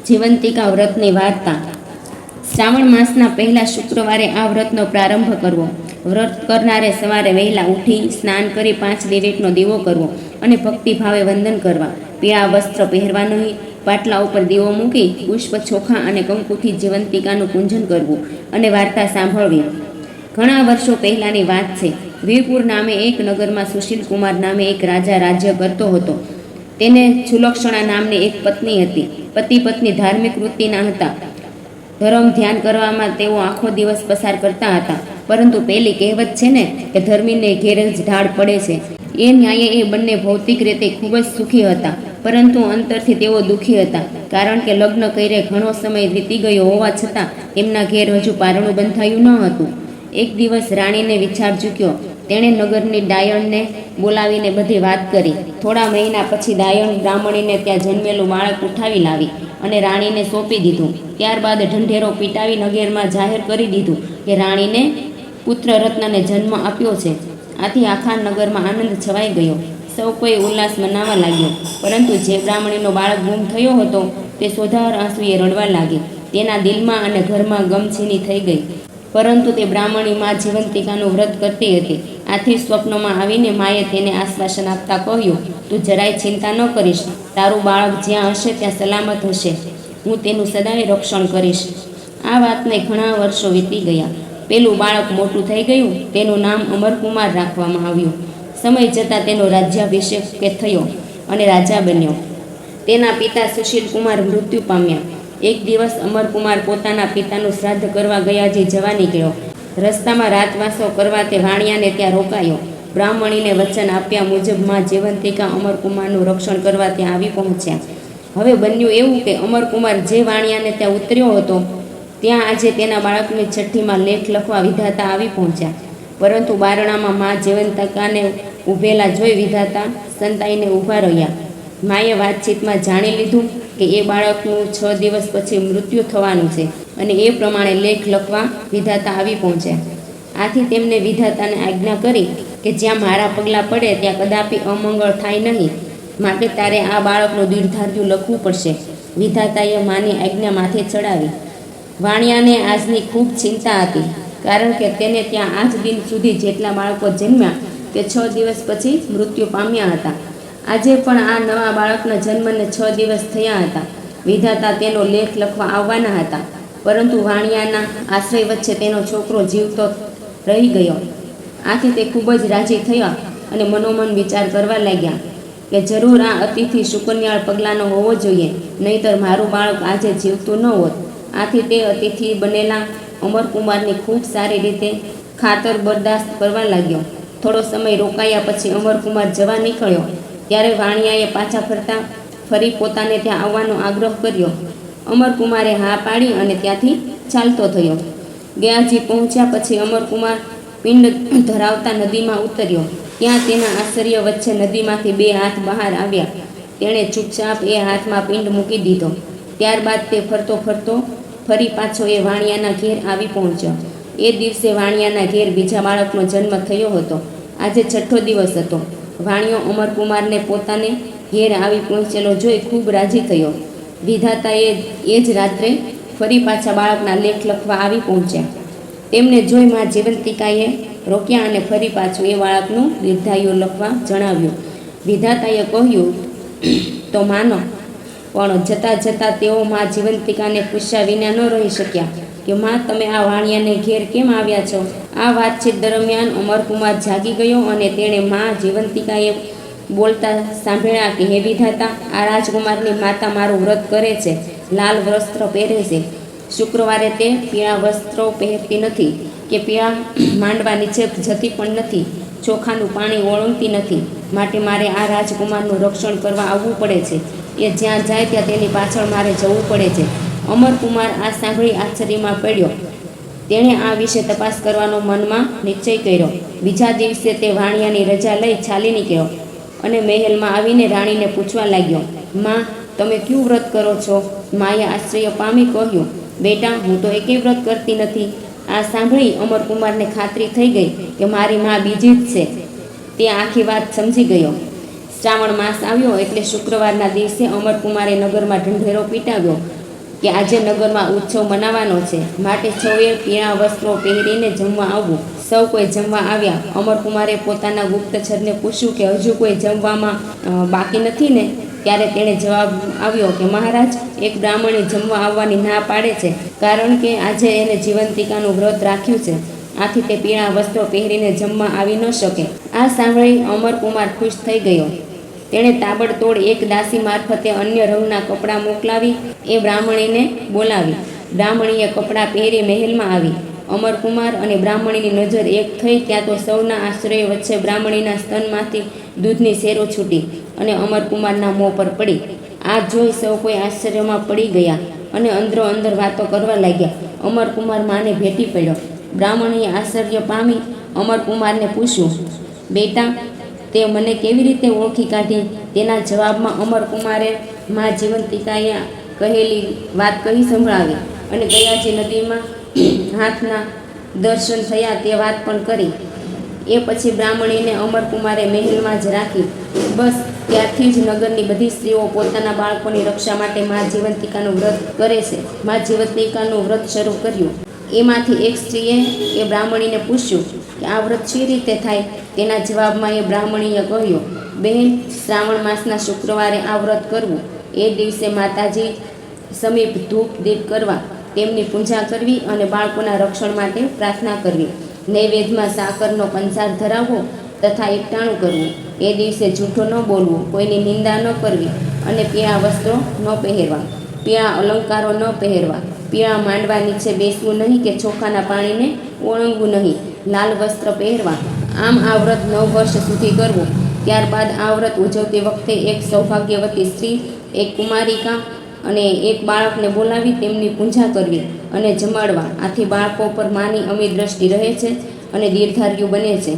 જીવંતિકા વ્રતની વાર્તા। શ્રાવણ માસના પહેલા શુક્રવારે આ વ્રતનો પ્રારંભ કરવો। વ્રત કરનારે સવારે વહેલા ઉઠી સ્નાન કરી 5 દિવેટનો દીવો કરવો અને ભક્તિભાવે વંદન કરવા। પીળા વસ્ત્ર પહેરવા નહીં। પાટલા ઉપર દીવો મૂકી પુષ્પ ચોખા અને કંકુથી જીવંતિકાનું પૂજન કરવું અને વાર્તા સાંભળવી। ઘણા વર્ષો પહેલાની વાત છે। વીરપુર નામે એક નગરમાં સુશીલકુમાર નામે એક રાજા રાજ્ય કરતો હતો। તેને સુલક્ષણા નામની એક પત્ની હતી। પતિ પત્ની ધાર્મિક વૃત્તિના હતા। ધર્મ ધ્યાન કરવામાં તેઓ આખો દિવસ પસાર કરતા હતા। પરંતુ પેલી કહેવત છે ને કે ધર્મીને ઘેર જ ઢાળ પડે છે, એ ન્યાયે એ બંને ભૌતિક રીતે ખૂબ જ સુખી હતા, પરંતુ અંતરથી તેઓ દુઃખી હતા, કારણ કે લગ્ન કર્યે ઘણો સમય વીતી ગયો હોવા છતાં એમના ઘેર હજુ પારણું બંધાયું ન હતું। એક દિવસ રાણીને વિચાર ચૂક્યો। તેણે નગરની ડાયણને બોલાવીને બધી વાત કરી। થોડા મહિના પછી ડાયણ બ્રાહ્મણીને ત્યાં જન્મેલું બાળક ઉઠાવી લાવી અને રાણીને સોંપી દીધું। ત્યારબાદ ઢંઢેરો પીટાવી નગરમાં જાહેર કરી દીધું કે રાણીને પુત્ર રત્નને જન્મ આપ્યો છે। આથી આખા નગરમાં આનંદ છવાઈ ગયો। સૌ કોઈ ઉલ્લાસ મનાવવા લાગ્યો, પરંતુ જે બ્રાહ્મણીનો બાળક ગુમ થયો હતો તે સોધાર આંસુએ રડવા લાગી। તેના દિલમાં અને ઘરમાં ગમછીની થઈ ગઈ, પરંતુ તે બ્રાહ્મણી માં જીવંતિકાનું વ્રત કરતી હતી। આથી સ્વપ્નમાં આવીને માએ તેને આશ્વાસન આપતા કહ્યું, તું જરાય ચિંતા ન કરીશ, તારું બાળક જ્યાં હશે ત્યાં સલામત હશે, હું તેનું સદાય રક્ષણ કરીશ। આ વાતને ઘણા વર્ષો વીતી ગયા। પેલું બાળક મોટું થઈ ગયું। તેનું નામ અમરકુમાર રાખવામાં આવ્યું। સમય જતાં તેનો રાજ્યાભિષેક થયો અને રાજા બન્યો। તેના પિતા સુશીલકુમાર મૃત્યુ પામ્યા। એક દિવસ અમરકુમાર પોતાના પિતાનું શ્રાદ્ધ કરવા ગયાજી જવા નીકળ્યો। રસ્તામાં રાતવાસો કરવા તે વાણિયાને ત્યાં રોકાયો। બ્રાહ્મણીને વચન આપ્યા મુજબ માં જીવંતિકા અમરકુમારનું રક્ષણ કરવા ત્યાં આવી પહોંચ્યા। હવે બન્યું એવું કે અમરકુમાર જે વાણિયાને ત્યાં ઉતર્યો હતો ત્યાં આજે તેના બાળકની છઠ્ઠીમાં લેખ લખવા વિધાતા આવી પહોંચ્યા, પરંતુ બારણામાં માં જીવંતિકાને ઊભેલા જોઈ વિધાતા સંતાઈને ઊભા રહ્યા। માએ વાતચીતમાં જાણી લીધું કે એ બાળકનું 6 દિવસ પછી મૃત્યુ થવાનું છે અને એ પ્રમાણે લેખ લખવા વિધાતા આવી પહોંચ્યા। આથી તેમને વિધાતાને આજ્ઞા કરી કે જ્યાં મારા પગલાં પડે ત્યાં કદાપી અમંગળ થાય નહીં, માટે તારે આ બાળકનું દીર્ઘાર્યું લખવું પડશે। વિધાતાએ માની આજ્ઞા માથે ચડાવી। વાણિયાને આજની ખૂબ ચિંતા હતી, કારણ કે તેને ત્યાં આજ દિન સુધી જેટલા બાળકો જન્મ્યા તે 6 દિવસ પછી મૃત્યુ પામ્યા હતા। આજે પણ આ નવા બાળકના જન્મને 6 દિવસ થયા હતા। વિધાતા તેનો લેખ લખવા આવવાના હતા, પરંતુ વાણિયાના આશ્રય વચ્ચે તેનો છોકરો જીવતો રહી ગયો। આથી તે ખૂબ જ રાજી થયા અને મનોમન વિચાર કરવા લાગ્યા કે જરૂર આ અતિથિ સુકન્યાળ પગલાંનો હોવો જોઈએ, નહીંતર મારું બાળક આજે જીવતું ન હોત। આથી તે અતિથિ બનેલા અમરકુમારની ખૂબ સારી રીતે ખાતર બરદાસ્ત કરવા લાગ્યો। થોડો સમય રોકાયા પછી અમરકુમાર જવા નીકળ્યો ત્યારે વાણિયાએ પાછા ફરી પોતાને ત્યાં આવવાનો આગ્રહ કર્યો। અમરકુમારે હા પાડી અને ત્યાંથી ચાલતો થયો। ગયાજી પહોંચ્યા પછી અમરકુમાર પિંડ ધરાવતા નદીમાં ઉતર્યો। ત્યાં તેના આશ્ચર્ય વચ્ચે નદીમાંથી 2 હાથ બહાર આવ્યા। તેણે ચૂપચાપ એ હાથમાં પિંડ મૂકી દીધો। ત્યારબાદ તે ફરતો ફરતો ફરી પાછો એ વાણિયાના ઘેર આવી પહોંચ્યો। એ દિવસે વાણિયાના ઘેર બીજા બાળકનો જન્મ થયો હતો। આજે 6ઠ્ઠો દિવસ હતો। વાણિયો અમરકુમારને પોતાને ઘેર આવી પહોંચેલો જોઈ ખૂબ રાજી થયો। વિધાતાએ એ જ રાત્રે ફરી પાછા બાળકના લેખ લખવા આવી પહોંચ્યા। તેમને જોઈ માં જીવંતિકાએ રોક્યા અને ફરી પાછું એ બાળકનું દીર્ઘાયુ લખવા જણાવ્યું। વિધાતાએ કહ્યું તો માનો, પણ જતાં જતાં તેઓ માં જીવંતિકાને પૂછ્યા વિના ન રહી શક્યા કે માં, તમે આ વાણિયાને ઘેર કેમ આવ્યા છો? આ વાતચીત દરમિયાન અમરકુમાર જાગી ગયો અને તેણે માં જીવંતિકાએ બોલતા સાંભળ્યા કે હે વિધાતા, આ રાજકુમારની માતા મારું વ્રત કરે છે, લાલ વસ્ત્ર પહેરે છે। શુક્રવારે તે પીળા વસ્ત્રો પહેરતી નથી કે પીળા માંડવા નીચે જતી પણ નથી, ચોખાનું પાણી ઓળંગતી નથી, માટે મારે આ રાજકુમારનું રક્ષણ કરવા આવવું પડે છે। એ જ્યાં જાય ત્યાં તેની પાછળ મારે જવું પડે છે। અમરકુમાર આ સાંભળી આશ્ચર્યમાં પડ્યો। તેણે આ વિશે તપાસ કરવાનો મનમાં નિશ્ચય કર્યો। બીજા દિવસે તે વાણિયાની રજા લઈ ચાલી નીકળ્યો અને મહેલમાં આવીને રાણીને પૂછવા લાગ્યો, માં, તમે ક્યું વ્રત કરો છો? માએ આશ્ચર્ય પામી કહ્યું, બેટા, હું તો એકેય વ્રત કરતી નથી। આ સાંભળી અમરકુમારને ખાતરી થઈ ગઈ કે મારી માં બીજી જ છે। તે આખી વાત સમજી ગયો। શ્રાવણ માસ આવ્યો એટલે શુક્રવારના દિવસે અમરકુમારે નગરમાં ઢંઢેરો પીટાવ્યો કે આજે નગરમાં ઉત્સવ મનાવવાનો છે, માટે સૌએ પીળા વસ્ત્રો પહેરીને જમવા આવવું. સૌ કોઈ જમવા આવ્યા. અમરકુમારે પોતાના ગુપ્તચરને પૂછ્યું કે હજુ કોઈ જમવામાં બાકી નથી ને? ત્યારે તેણે જવાબ આવ્યો કે મહારાજ, એક બ્રાહ્મણે જમવા આવવાની ના પાડે છે, કારણ કે આજે એને જીવંતિકાનું વ્રત રાખ્યું છે. આથી તે પીળા વસ્ત્રો પહેરીને જમવા આવી ન શકે. આ સાંભળી અમરકુમાર ખુશ થઈ ગયો. તેણે તાબડતોડ એક દાસી મારફતે અન્ય રંગના કપડાં મોકલાવી એ બ્રાહ્મણીને બોલાવી. બ્રાહ્મણીએ કપડાં પહેરી મહેલમાં આવી. અમરકુમાર અને બ્રાહ્મણીની નજર એક થઈ ત્યાં તો સૌના આશ્ચર્ય વચ્ચે બ્રાહ્મણીના સ્તનમાંથી દૂધની સેરો છૂટી અને અમરકુમારના મોં પર પડી. આ જોઈ સૌ કોઈ આશ્ચર્યમાં પડી ગયા અને અંદરો અંદર વાતો કરવા લાગ્યા. અમરકુમાર માને ભેટી પડ્યો. બ્રાહ્મણીએ આશ્ચર્ય પામી અમરકુમારને પૂછ્યું, બેટા, તે મને કેવી રીતે ઓળખી કાઢી? તેના જવાબમાં અમરકુમારે મા જીવંતિકાએ કહેલી વાત કહી સંભળાવી અને ગયાજી નદીમાં હાથના દર્શન થયા તે વાત પણ કરી. એ પછી બ્રાહ્મણીને અમરકુમારે મહેલમાં જ રાખી. બસ ત્યારથી જ નગરની બધી સ્ત્રીઓ પોતાના બાળકોની રક્ષા માટે મા જીવંતિકાનું વ્રત કરે છે. મા જીવંતિકાનું વ્રત શરૂ કર્યું. એમાંથી એક સ્ત્રીએ એ બ્રાહ્મણીને પૂછ્યું કે આ વ્રત શી રીતે થાય? તેના જવાબમાં એ બ્રાહ્મણીએ કહ્યું, બહેન, શ્રાવણ માસના શુક્રવારે આ વ્રત કરવું. એ દિવસે માતાજી સમીપ ધૂપ દીપ કરવા, તેમની પૂજા કરવી અને બાળકોના રક્ષણ માટે પ્રાર્થના કરવી. નૈવેદ્યમાં સાકરનો કંસાર ધરાવવો તથા એકટાણું કરવું. એ દિવસે જૂઠું ન બોલવું, કોઈની નિંદા ન કરવી અને પીળા વસ્ત્રો ન પહેરવા, પીળા અલંકારો ન પહેરવા, પીળા માંડવા નીચે બેસવું નહીં કે ચોખાના પાણીને ઓળંગવું નહીં, લાલ વસ્ત્ર પહેરવા. આમ આ વ્રત 9 વર્ષ સુધી કરવું. ત્યારબાદ આ વ્રત ઉજવતી વખતે એક સૌભાગ્યવતી સ્ત્રી, એક કુમારિકા અને એક બાળકને બોલાવી તેમની પૂજા કરવી અને જમાડવા. આથી બાળકો પર માની અમી દ્રષ્ટિ રહે છે અને દીર્ઘાયુ બને છે.